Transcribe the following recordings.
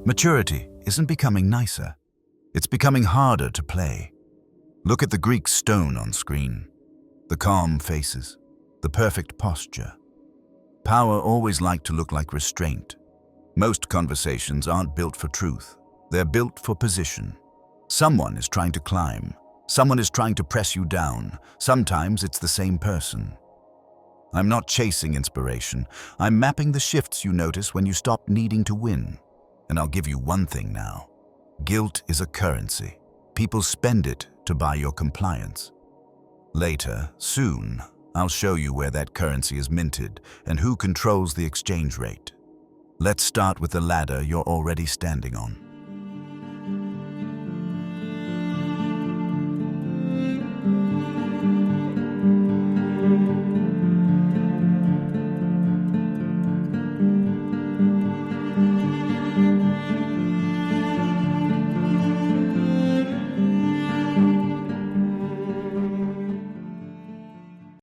Maturity isn't becoming nicer. It's becoming harder to play. Look at the Greek stone on screen. The calm faces, the perfect posture. Power always liked to look like restraint. Most conversations aren't built for truth. They're built for position. Someone is trying to climb. Someone is trying to press you down. Sometimes it's the same person. I'm not chasing inspiration. I'm mapping the shifts you notice when you stop needing to win. And I'll give you one thing now. Guilt is a currency. People spend it to buy your compliance. Later, soon, I'll show you where that currency is minted and who controls the exchange rate. Let's start with the ladder you're already standing on.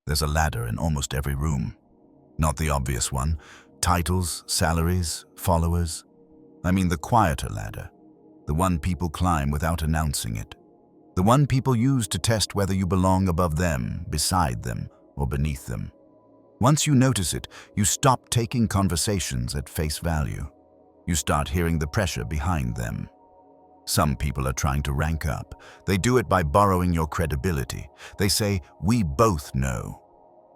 There's a ladder in almost every room. Not the obvious one. Titles, salaries, followers. I mean the quieter ladder. The one people climb without announcing it. The one people use to test whether you belong above them, beside them, or beneath them. Once you notice it, you stop taking conversations at face value. You start hearing the pressure behind them. Some people are trying to rank up. They do it by borrowing your credibility. They say, "We both know."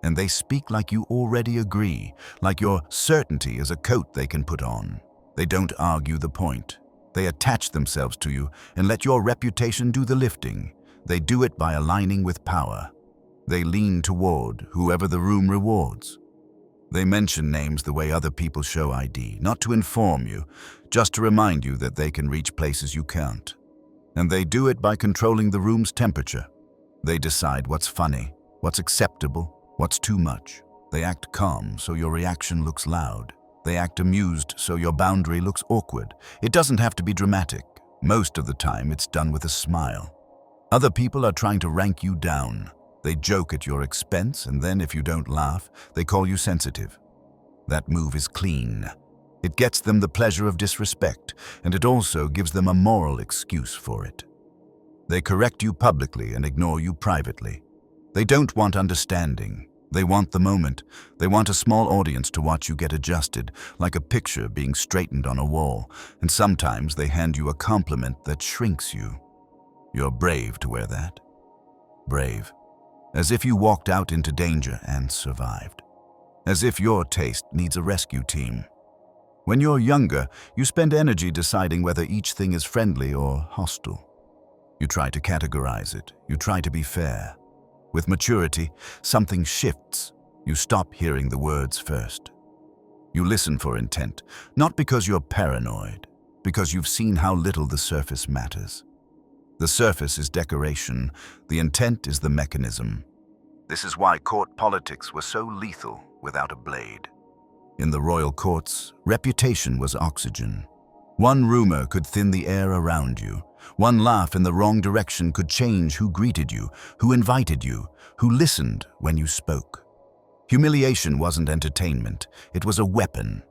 And they speak like you already agree, like your certainty is a coat they can put on. They don't argue the point. They attach themselves to you and let your reputation do the lifting. They do it by aligning with power. They lean toward whoever the room rewards. They mention names the way other people show ID, not to inform you, just to remind you that they can reach places you can't. And they do it by controlling the room's temperature. They decide what's funny, what's acceptable, what's too much. They act calm so your reaction looks loud. They act amused so your boundary looks awkward. It doesn't have to be dramatic. Most of the time it's done with a smile. Other people are trying to rank you down. They joke at your expense, and then if you don't laugh, they call you sensitive. That move is clean. It gets them the pleasure of disrespect, and it also gives them a moral excuse for it. They correct you publicly and ignore you privately. They don't want understanding. They want the moment. They want a small audience to watch you get adjusted, like a picture being straightened on a wall, and sometimes they hand you a compliment that shrinks you. You're brave to wear that. Brave. As if you walked out into danger and survived. As if your taste needs a rescue team. When you're younger, you spend energy deciding whether each thing is friendly or hostile. You try to categorize it. You try to be fair. With maturity, something shifts. You stop hearing the words first. You listen for intent, not because you're paranoid, because you've seen how little the surface matters. The surface is decoration, the intent is the mechanism. This is why court politics were so lethal without a blade. In the royal courts, reputation was oxygen. One rumor could thin the air around you. One laugh in the wrong direction could change who greeted you, who invited you, who listened when you spoke. Humiliation wasn't entertainment, it was a weapon.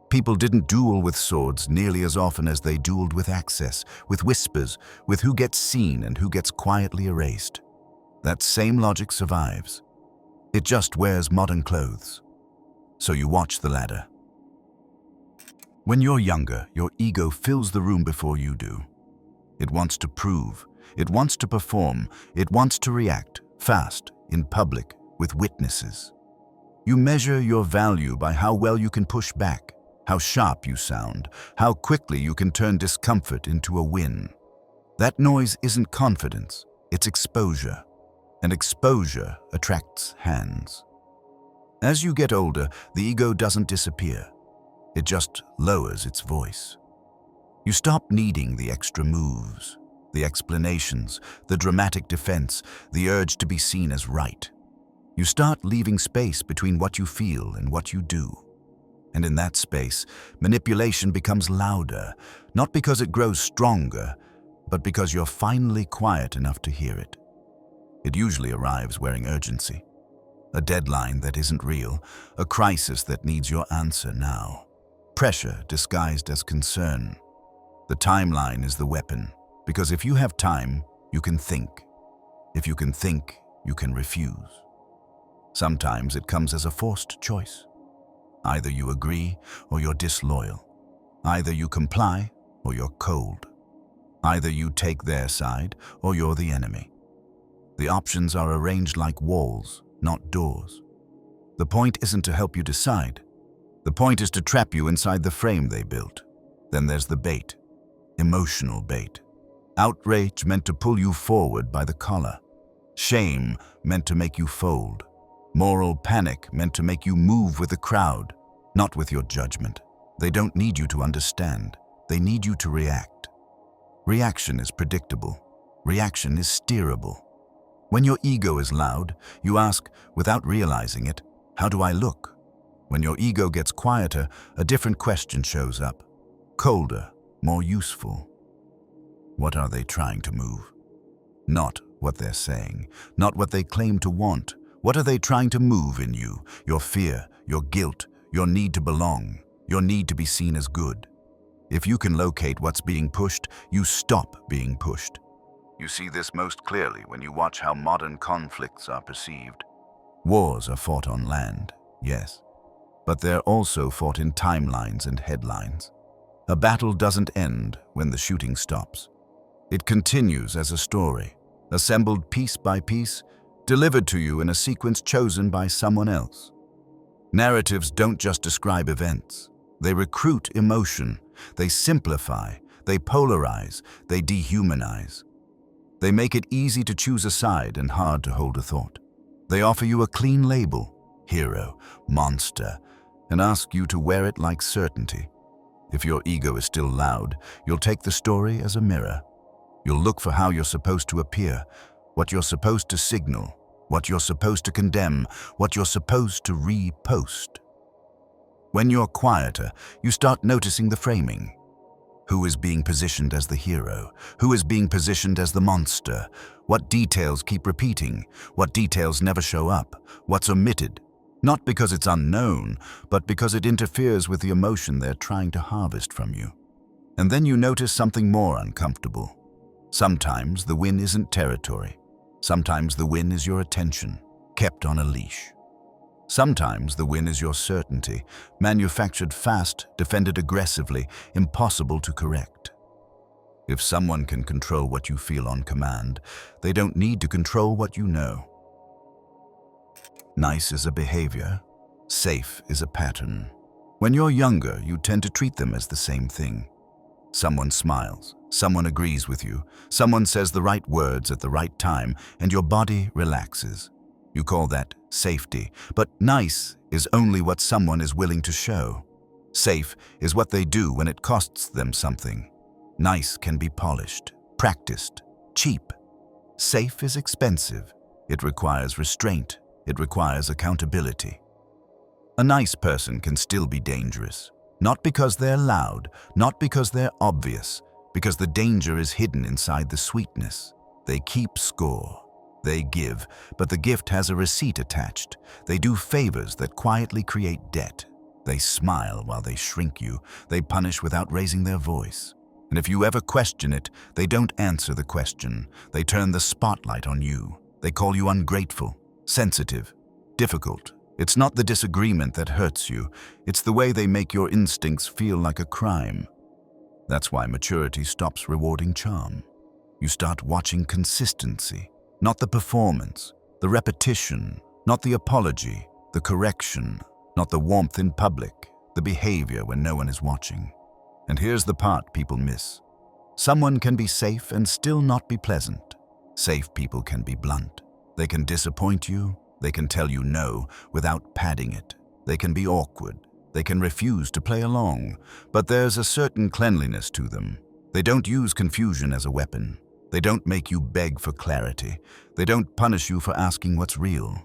People didn't duel with swords nearly as often as they dueled with access, with whispers, with who gets seen and who gets quietly erased. That same logic survives. It just wears modern clothes. So you watch the ladder. When you're younger, your ego fills the room before you do. It wants to prove, it wants to perform, it wants to react, fast, in public, with witnesses. You measure your value by how well you can push back, how sharp you sound, how quickly you can turn discomfort into a win. That noise isn't confidence, it's exposure. And exposure attracts hands. As you get older, the ego doesn't disappear. It just lowers its voice. You stop needing the extra moves, the explanations, the dramatic defense, the urge to be seen as right. You start leaving space between what you feel and what you do. And in that space, manipulation becomes louder, not because it grows stronger, but because you're finally quiet enough to hear it. It usually arrives wearing urgency. A deadline that isn't real, a crisis that needs your answer now. Pressure disguised as concern. The timeline is the weapon, because if you have time, you can think. If you can think, you can refuse. Sometimes it comes as a forced choice. Either you agree or you're disloyal. Either you comply or you're cold. Either you take their side or you're the enemy. The options are arranged like walls, not doors. The point isn't to help you decide. The point is to trap you inside the frame they built. Then there's the bait. Emotional bait. Outrage meant to pull you forward by the collar. Shame meant to make you fold. Moral panic meant to make you move with the crowd, not with your judgment. They don't need you to understand. They need you to react. Reaction is predictable. Reaction is steerable. When your ego is loud, you ask, without realizing it, how do I look? When your ego gets quieter, a different question shows up. Colder, more useful. What are they trying to move? Not what they're saying, not what they claim to want. What are they trying to move in you? Your fear, your guilt, your need to belong, your need to be seen as good. If you can locate what's being pushed, you stop being pushed. You see this most clearly when you watch how modern conflicts are perceived. Wars are fought on land, yes, but they're also fought in timelines and headlines. A battle doesn't end when the shooting stops. It continues as a story, assembled piece by piece, delivered to you in a sequence chosen by someone else. Narratives don't just describe events. They recruit emotion. They simplify. They polarize. They dehumanize. They make it easy to choose a side and hard to hold a thought. They offer you a clean label, hero, monster, and ask you to wear it like certainty. If your ego is still loud, you'll take the story as a mirror. You'll look for how you're supposed to appear, what you're supposed to signal, what you're supposed to condemn, what you're supposed to repost. When you're quieter, you start noticing the framing. Who is being positioned as the hero? Who is being positioned as the monster? What details keep repeating? What details never show up? What's omitted? Not because it's unknown, but because it interferes with the emotion they're trying to harvest from you. And then you notice something more uncomfortable. Sometimes the win isn't territory. Sometimes the win is your attention, kept on a leash. Sometimes the win is your certainty, manufactured fast, defended aggressively, impossible to correct. If someone can control what you feel on command, they don't need to control what you know. Nice is a behavior, safe is a pattern. When you're younger, you tend to treat them as the same thing. Someone smiles, someone agrees with you, someone says the right words at the right time, and your body relaxes. You call that safety, but nice is only what someone is willing to show. Safe is what they do when it costs them something. Nice can be polished, practiced, cheap. Safe is expensive. It requires restraint. It requires accountability. A nice person can still be dangerous, not because they're loud, not because they're obvious, because the danger is hidden inside the sweetness. They keep score. They give, but the gift has a receipt attached. They do favors that quietly create debt. They smile while they shrink you. They punish without raising their voice. And if you ever question it, they don't answer the question. They turn the spotlight on you. They call you ungrateful, sensitive, difficult. It's not the disagreement that hurts you. It's the way they make your instincts feel like a crime. That's why maturity stops rewarding charm. You start watching consistency, not the performance, the repetition, not the apology, the correction, not the warmth in public, the behavior when no one is watching. And here's the part people miss. Someone can be safe and still not be pleasant. Safe people can be blunt. They can disappoint you. They can tell you no without padding it. They can be awkward. They can refuse to play along. But there's a certain cleanliness to them. They don't use confusion as a weapon. They don't make you beg for clarity. They don't punish you for asking what's real.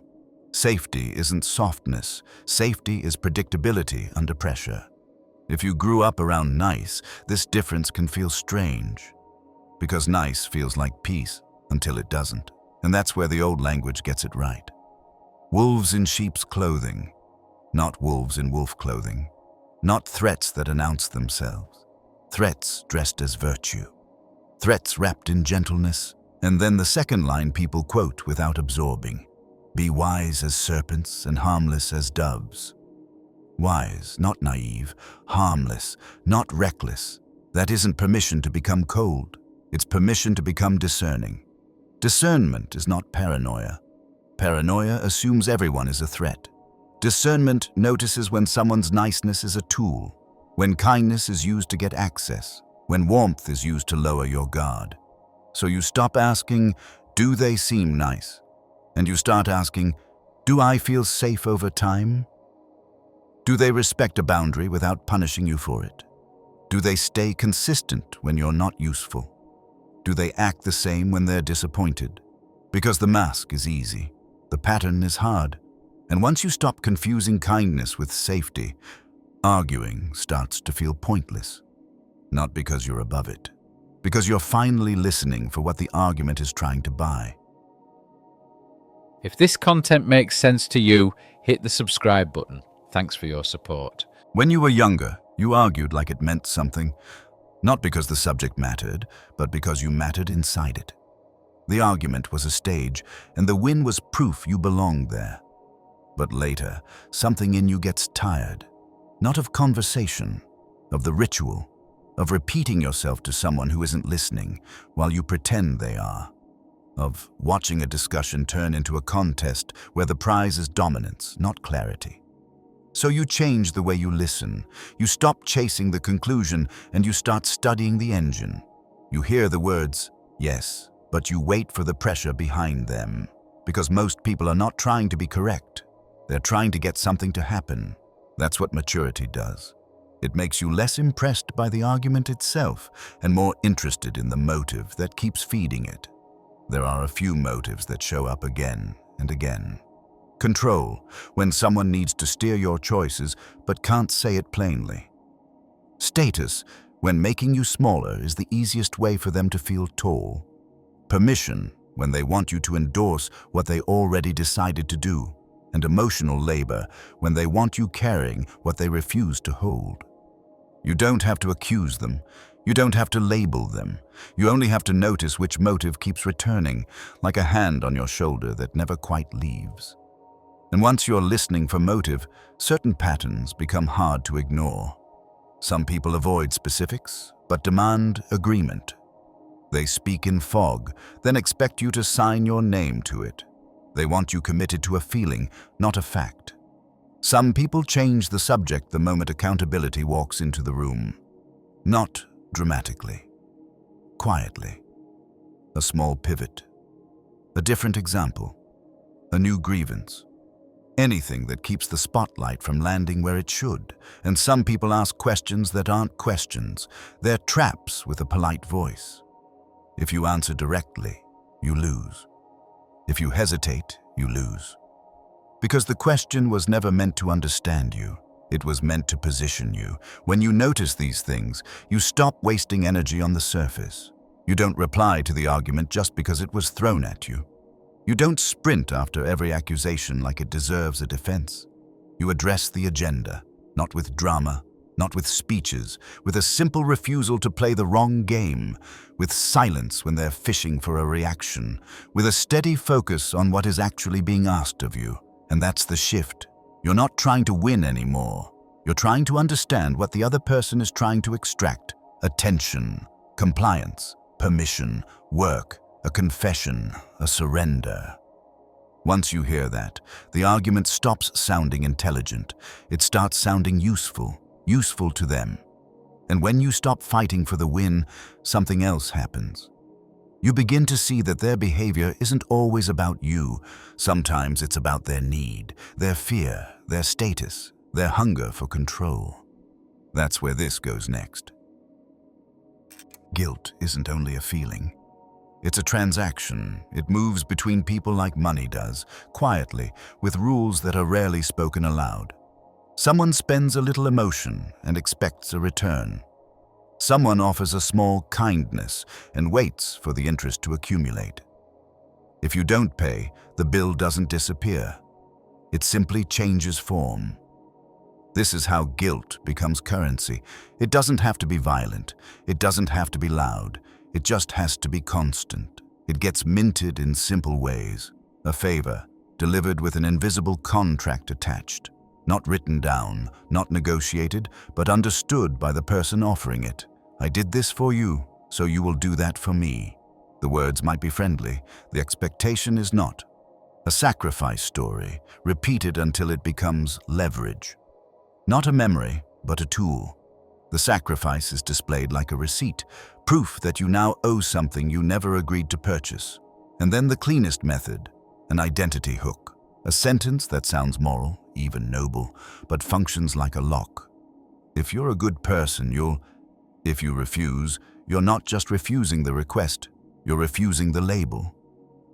Safety isn't softness. Safety is predictability under pressure. If you grew up around nice, this difference can feel strange. Because nice feels like peace until it doesn't. And that's where the old language gets it right. Wolves in sheep's clothing, not wolves in wolf clothing. Not threats that announce themselves. threats dressed as virtue, threats wrapped in gentleness, and then the second line people quote without absorbing. Be wise as serpents and harmless as doves. Wise, not naive, harmless, not reckless. That isn't permission to become cold. It's permission to become discerning. Discernment is not paranoia. Paranoia assumes everyone is a threat. Discernment notices when someone's niceness is a tool, when kindness is used to get access, when warmth is used to lower your guard. So you stop asking, do they seem nice? And you start asking, do I feel safe over time? Do they respect a boundary without punishing you for it? Do they stay consistent when you're not useful? Do they act the same when they're disappointed? Because the mask is easy, the pattern is hard, and once you stop confusing kindness with safety, arguing starts to feel pointless. Not because you're above it, because you're finally listening for what the argument is trying to buy. If this content makes sense to you, hit the subscribe button. Thanks for your support. When you were younger, you argued like it meant something, not because the subject mattered, but because you mattered inside it. The argument was a stage, and the win was proof you belonged there. But later, something in you gets tired, not of conversation, of the ritual, of repeating yourself to someone who isn't listening while you pretend they are, of watching a discussion turn into a contest where the prize is dominance, not clarity. So you change the way you listen. You stop chasing the conclusion and you start studying the engine. You hear the words, yes, but you wait for the pressure behind them. Because most people are not trying to be correct. They're trying to get something to happen. That's what maturity does. It makes you less impressed by the argument itself and more interested in the motive that keeps feeding it. There are a few motives that show up again and again. Control, when someone needs to steer your choices but can't say it plainly. Status, when making you smaller is the easiest way for them to feel tall. Permission, when they want you to endorse what they already decided to do. And emotional labor, when they want you carrying what they refuse to hold. You don't have to accuse them. You don't have to label them. You only have to notice which motive keeps returning, like a hand on your shoulder that never quite leaves. And once you're listening for motive, certain patterns become hard to ignore. Some people avoid specifics, but demand agreement. They speak in fog, then expect you to sign your name to it. They want you committed to a feeling, not a fact. Some people change the subject the moment accountability walks into the room. Not dramatically. Quietly. A small pivot. A different example. A new grievance. Anything that keeps the spotlight from landing where it should. And some people ask questions that aren't questions. They're traps with a polite voice. If you answer directly, you lose. If you hesitate, you lose. Because the question was never meant to understand you. It was meant to position you. When you notice these things, you stop wasting energy on the surface. You don't reply to the argument just because it was thrown at you. You don't sprint after every accusation like it deserves a defense. You address the agenda, not with drama, not with speeches, with a simple refusal to play the wrong game, with silence when they're fishing for a reaction, with a steady focus on what is actually being asked of you. And that's the shift. You're not trying to win anymore. You're trying to understand what the other person is trying to extract. Attention, compliance, permission, work, a confession, a surrender. Once you hear that, the argument stops sounding intelligent. It starts sounding useful to them. And when you stop fighting for the win, something else happens. You begin to see that their behavior isn't always about you. Sometimes it's about their need, their fear, their status, their hunger for control. That's where this goes next. Guilt isn't only a feeling. It's a transaction. It moves between people like money does, quietly, with rules that are rarely spoken aloud. Someone spends a little emotion and expects a return. Someone offers a small kindness and waits for the interest to accumulate. If you don't pay, the bill doesn't disappear. It simply changes form. This is how guilt becomes currency. It doesn't have to be violent. It doesn't have to be loud. It just has to be constant. It gets minted in simple ways. A favor, delivered with an invisible contract attached. Not written down, not negotiated, but understood by the person offering it. I did this for you, so you will do that for me. The words might be friendly. The expectation is not. A sacrifice story, repeated until it becomes leverage. Not a memory, but a tool. The sacrifice is displayed like a receipt, proof that you now owe something you never agreed to purchase. And then the cleanest method, an identity hook. A sentence that sounds moral, even noble, but functions like a lock. If you're a good person, if you refuse, you're not just refusing the request, you're refusing the label.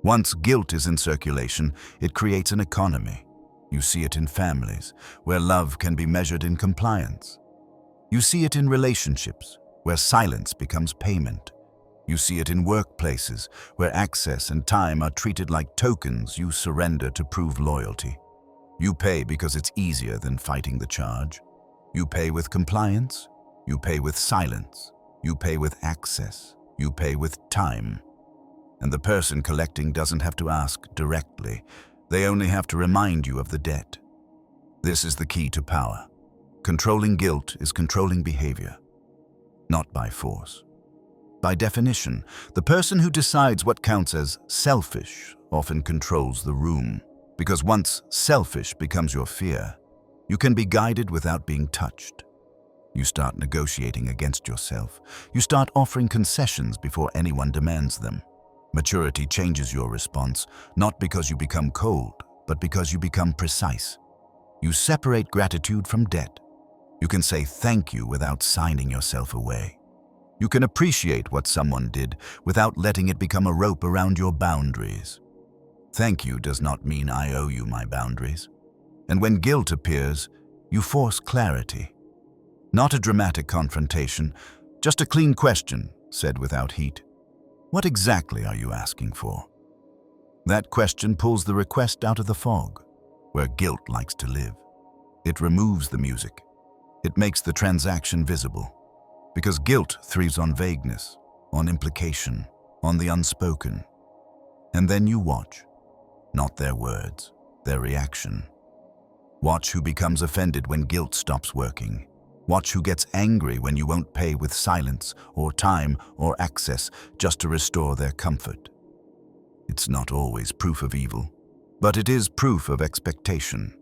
Once guilt is in circulation, it creates an economy. You see it in families, where love can be measured in compliance. You see it in relationships, where silence becomes payment. You see it in workplaces, where access and time are treated like tokens you surrender to prove loyalty. You pay because it's easier than fighting the charge. You pay with compliance. You pay with silence. You pay with access. You pay with time. And the person collecting doesn't have to ask directly. They only have to remind you of the debt. This is the key to power. Controlling guilt is controlling behavior, not by force. By definition, the person who decides what counts as selfish often controls the room, because once selfish becomes your fear, you can be guided without being touched. You start negotiating against yourself. You start offering concessions before anyone demands them. Maturity changes your response, not because you become cold, but because you become precise. You separate gratitude from debt. You can say thank you without signing yourself away. You can appreciate what someone did without letting it become a rope around your boundaries. Thank you does not mean I owe you my boundaries. And when guilt appears, you force clarity. Not a dramatic confrontation, just a clean question, said without heat. What exactly are you asking for? That question pulls the request out of the fog, where guilt likes to live. It removes the music. It makes the transaction visible. Because guilt thrives on vagueness, on implication, on the unspoken. And then you watch. Not their words, their reaction. Watch who becomes offended when guilt stops working. Watch who gets angry when you won't pay with silence or time or access just to restore their comfort. It's not always proof of evil, but it is proof of expectation.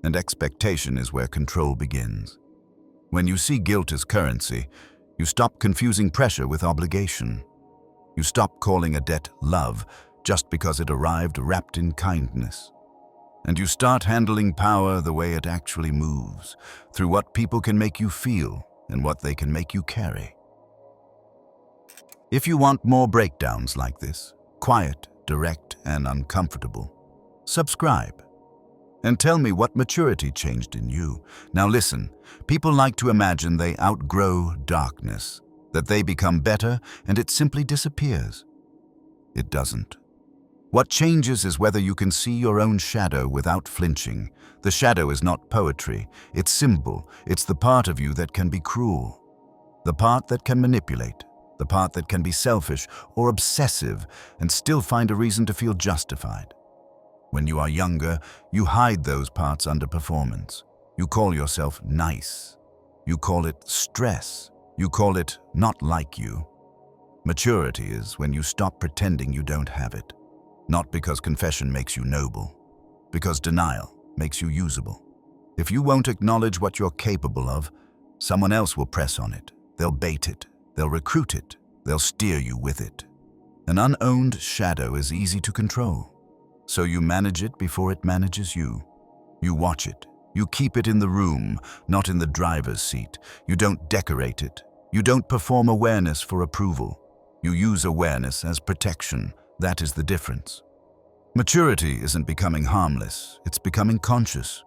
And expectation is where control begins. When you see guilt as currency, you stop confusing pressure with obligation. You stop calling a debt love just because it arrived wrapped in kindness. And you start handling power the way it actually moves, through what people can make you feel and what they can make you carry. If you want more breakdowns like this, quiet, direct, and uncomfortable, subscribe. And tell me what maturity changed in you. Now listen, people like to imagine they outgrow darkness, that they become better and it simply disappears. It doesn't. What changes is whether you can see your own shadow without flinching. The shadow is not poetry, it's symbol. It's the part of you that can be cruel. The part that can manipulate. The part that can be selfish or obsessive and still find a reason to feel justified. When you are younger, you hide those parts under performance. You call yourself nice. You call it stress. You call it not like you. Maturity is when you stop pretending you don't have it. Not because confession makes you noble, because denial makes you usable. If you won't acknowledge what you're capable of, someone else will press on it. They'll bait it. They'll recruit it. They'll steer you with it. An unowned shadow is easy to control. So you manage it before it manages you. You watch it. You keep it in the room, not in the driver's seat. You don't decorate it. You don't perform awareness for approval. You use awareness as protection. That is the difference. Maturity isn't becoming harmless. It's becoming conscious.